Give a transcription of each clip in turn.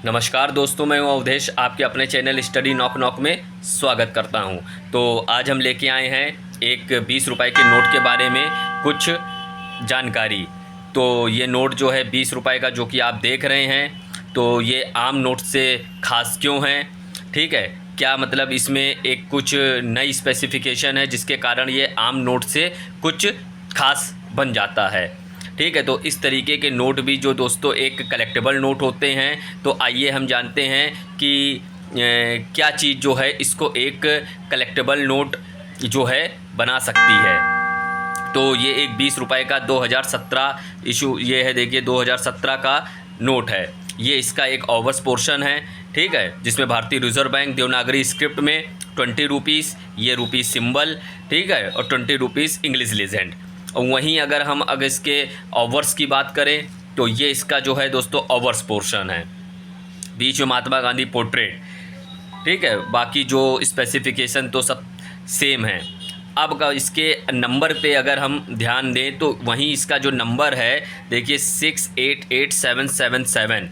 नमस्कार दोस्तों, मैं हूं अवधेश। आपके अपने चैनल स्टडी नॉक नॉक में स्वागत करता हूं। तो आज हम लेके आए हैं एक 20 रुपए के नोट के बारे में कुछ जानकारी। तो ये नोट जो है 20 रुपए का, जो कि आप देख रहे हैं, तो ये आम नोट से ख़ास क्यों है, ठीक है, क्या मतलब इसमें एक कुछ नई स्पेसिफिकेशन है जिसके कारण ये आम नोट से कुछ ख़ास बन जाता है, ठीक है। तो इस तरीके के नोट भी जो दोस्तों एक कलेक्टेबल नोट होते हैं, तो आइए हम जानते हैं कि क्या चीज़ जो है इसको एक कलेक्टेबल नोट जो है बना सकती है। तो ये एक 20 रुपए का 2017 इशू ये है, देखिए 2017 का नोट है। ये इसका एक ओवर्स पोर्शन है, ठीक है, जिसमें भारतीय रिजर्व बैंक देवनागरी स्क्रिप्ट में 20 रुपीज़, ये रुपीज़ सिंबल, ठीक है, और 20 रुपीज़ इंग्लिश लीजेंड। और वहीं अगर इसके ओवर्स की बात करें तो ये इसका जो है दोस्तों ओवर्स पोर्शन है, बीच में महात्मा गांधी पोर्ट्रेट, ठीक है। बाकी जो स्पेसिफिकेशन तो सब सेम है। अब इसके नंबर पे अगर हम ध्यान दें तो वहीं इसका जो नंबर है, देखिए 688777।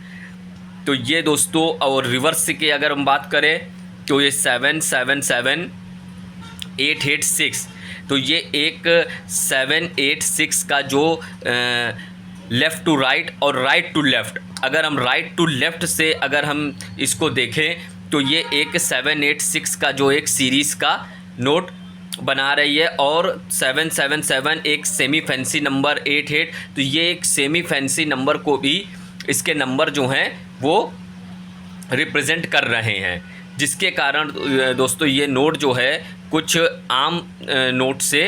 तो ये दोस्तों, और रिवर्स के अगर हम बात करें तो ये 777886। तो ये एक 786 का जो लेफ़्ट टू राइट और राइट टू लेफ़्ट, अगर हम राइट टू लेफ़्ट से अगर हम इसको देखें तो ये एक 786 का जो एक सीरीज़ का नोट बना रही है। और 777 एक सेमी फैंसी नंबर, 88 तो ये एक सेमी फैंसी नंबर को भी इसके नंबर जो हैं वो रिप्रेजेंट कर रहे हैं, जिसके कारण दोस्तों ये नोट जो है कुछ आम नोट से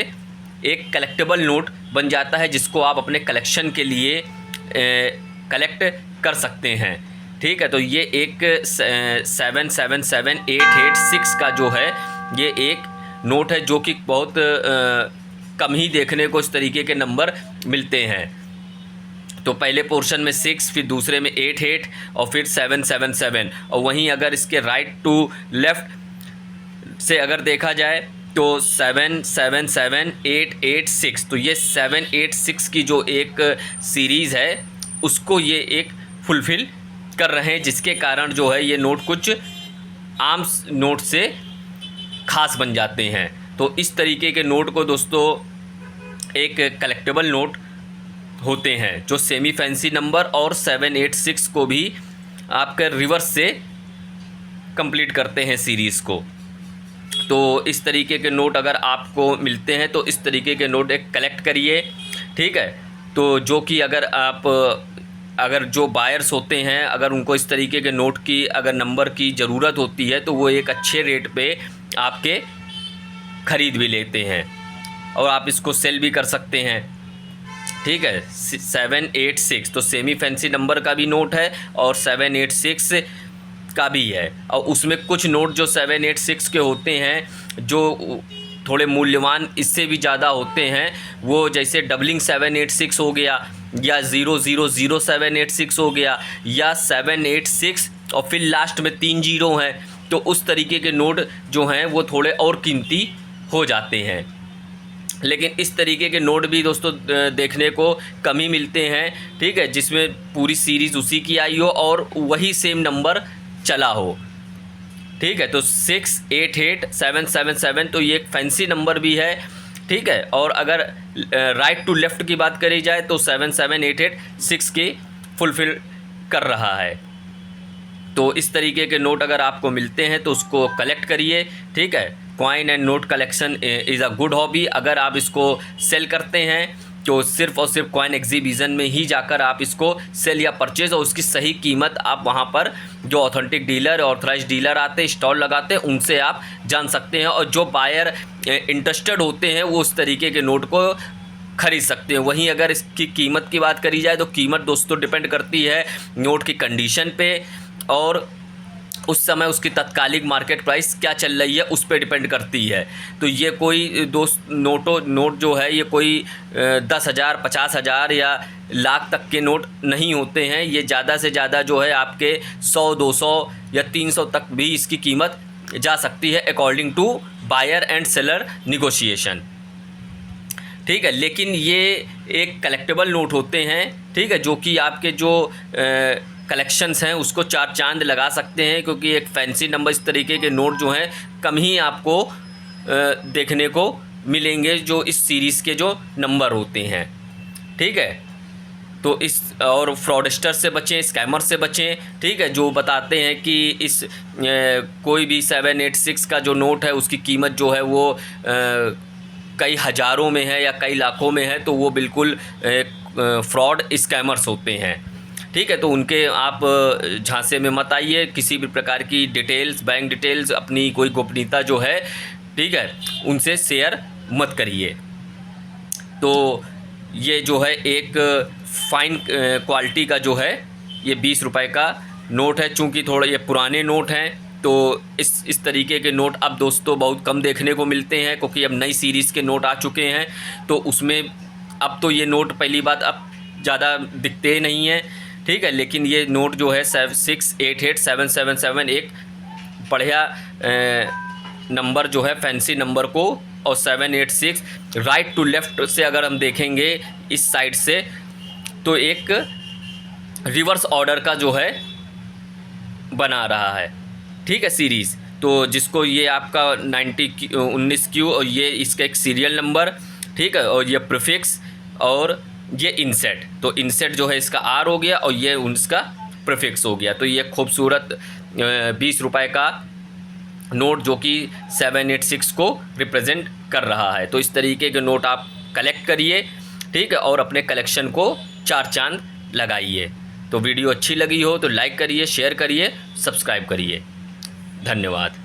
एक कलेक्टेबल नोट बन जाता है, जिसको आप अपने कलेक्शन के लिए कलेक्ट कर सकते हैं, ठीक है। तो ये एक 777886 का जो है ये एक नोट है, जो कि बहुत कम ही देखने को इस तरीके के नंबर मिलते हैं। तो पहले पोर्शन में 6, फिर दूसरे में 88 और फिर 777। और वहीं अगर इसके राइट टू लेफ़्ट से अगर देखा जाए तो 777886, तो ये 786 की जो एक सीरीज़ है उसको ये एक फुलफ़िल कर रहे हैं, जिसके कारण जो है ये नोट कुछ आम नोट से ख़ास बन जाते हैं। तो इस तरीके के नोट को दोस्तों एक कलेक्टेबल नोट होते हैं, जो सेमी फैंसी नंबर और 786 को भी आपके रिवर्स से कंप्लीट करते हैं सीरीज़ को। तो इस तरीके के नोट अगर आपको मिलते हैं तो इस तरीके के नोट एक कलेक्ट करिए, ठीक है। तो जो कि अगर जो बायर्स होते हैं, अगर उनको इस तरीके के नोट की अगर नंबर की ज़रूरत होती है तो वो एक अच्छे रेट पे आपके ख़रीद भी लेते हैं और आप इसको सेल भी कर सकते हैं, ठीक है। 786 तो सेमी फैंसी नंबर का भी नोट है और 786 का भी है। और उसमें कुछ नोट जो 786 के होते हैं, जो थोड़े मूल्यवान इससे भी ज़्यादा होते हैं, वो जैसे डबलिंग 786 हो गया, या 0000786 हो गया, या 786 और फिर लास्ट में 3 जीरो हैं, तो उस तरीके के नोट जो हैं वो थोड़े और कीमती हो जाते हैं। लेकिन इस तरीके के नोट भी दोस्तों देखने को कम ही मिलते हैं, ठीक है, जिसमें पूरी सीरीज़ उसी की आई हो और वही सेम नंबर चला हो, ठीक है। तो 688777 तो ये एक फैंसी नंबर भी है, ठीक है। और अगर राइट टू लेफ़्ट की बात करी जाए तो 77886 की फुलफ़िल कर रहा है। तो इस तरीके के नोट अगर आपको मिलते हैं तो उसको कलेक्ट करिए, ठीक है। Coin and note collection is a good hobby. अगर आप इसको सेल करते हैं तो सिर्फ़ और सिर्फ कॉइन एग्जीबिशन में ही जाकर आप इसको सेल या परचेज़, और उसकी सही कीमत आप वहाँ पर जो ऑथेंटिक डीलर, ऑथराइज्ड डीलर आते हैं, स्टॉल लगाते हैं, उनसे आप जान सकते हैं। और जो बायर इंटरेस्टेड होते हैं वो उस तरीके के नोट को ख़रीद सकते हैं। वहीं अगर इसकी कीमत की बात करी जाए तो कीमत दोस्तों डिपेंड करती है नोट की कंडीशन पे, और उस समय उसकी तत्कालिक मार्केट प्राइस क्या चल रही है उस पर डिपेंड करती है। तो ये कोई नोट जो है ये कोई 10,000, 50,000 या लाख तक के नोट नहीं होते हैं। ये ज़्यादा से ज़्यादा जो है आपके 100, 200 या 300 तक भी इसकी कीमत जा सकती है, according to buyer and seller negotiation, ठीक है। लेकिन ये एक कलेक्टेबल नोट होते हैं, ठीक है, जो कि आपके जो कलेक्शंस हैं उसको चार चांद लगा सकते हैं, क्योंकि एक फैंसी नंबर इस तरीके के नोट जो हैं कम ही आपको देखने को मिलेंगे जो इस सीरीज़ के जो नंबर होते हैं। ठीक है, तो इस और फ्रॉडस्टर से बचें, स्कैमर से बचें। ठीक है, जो बताते हैं कि इस कोई भी 786 का जो नोट है उसकी कीमत जो है वो कई हज़ारों में है या कई लाखों में है, तो वो बिल्कुल फ्रॉड स्कैमर्स होते हैं। ठीक है, तो उनके आप झांसे में मत आइए, किसी भी प्रकार की डिटेल्स, बैंक डिटेल्स, अपनी कोई गोपनीयता जो है, ठीक है, उनसे शेयर मत करिए। तो ये जो है एक फाइन क्वालिटी का जो है ये 20 रुपए का नोट है। चूँकि थोड़ा ये पुराने नोट हैं, तो इस तरीके के नोट अब दोस्तों बहुत कम देखने को मिलते हैं, क्योंकि अब नई सीरीज़ के नोट आ चुके हैं। तो उसमें अब तो ये नोट पहली बात अब ज़्यादा दिखते नहीं हैं। ठीक है, लेकिन ये नोट जो है 688-777 एक बढ़िया नंबर जो है फैंसी नंबर को, और 786 राइट टू लेफ़्ट से अगर हम देखेंगे इस साइड से, तो एक रिवर्स ऑर्डर का जो है बना रहा है। ठीक है, सीरीज़ तो जिसको ये आपका 19Q और ये इसका एक सीरियल नंबर। ठीक है, और ये प्रीफिक्स और ये इनसेट, तो इनसेट जो है इसका आर हो गया और ये उसका प्रीफिक्स हो गया। तो ये खूबसूरत 20 रुपए का नोट जो कि 786 को रिप्रेजेंट कर रहा है। तो इस तरीके के नोट आप कलेक्ट करिए। ठीक है, और अपने कलेक्शन को चार चांद लगाइए। तो वीडियो अच्छी लगी हो तो लाइक करिए, शेयर करिए, सब्सक्राइब करिए। धन्यवाद।